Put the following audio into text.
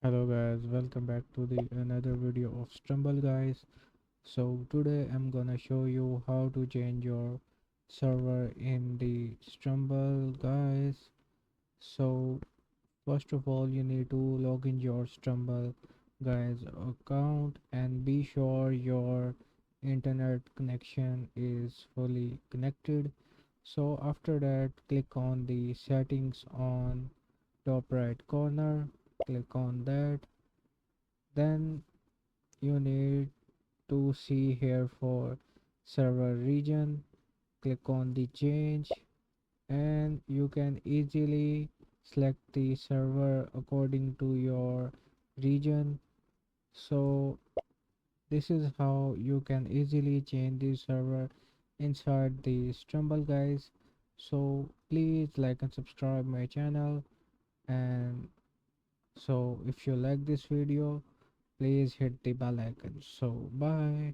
Hello guys, welcome back to the another video of Stumble guys. So today I'm gonna show you how to change your server in the Stumble guys. So first of all you need to log in your Stumble guys account and be sure your internet connection is fully connected. So after that click on the settings on top right corner, click on that. Then you need to see here for server region, click on the change and you can easily select the server according to your region. So this is how you can easily change the server inside the Stumble guys. So please like and subscribe my channel, and so if you like this video please hit the bell icon. So bye.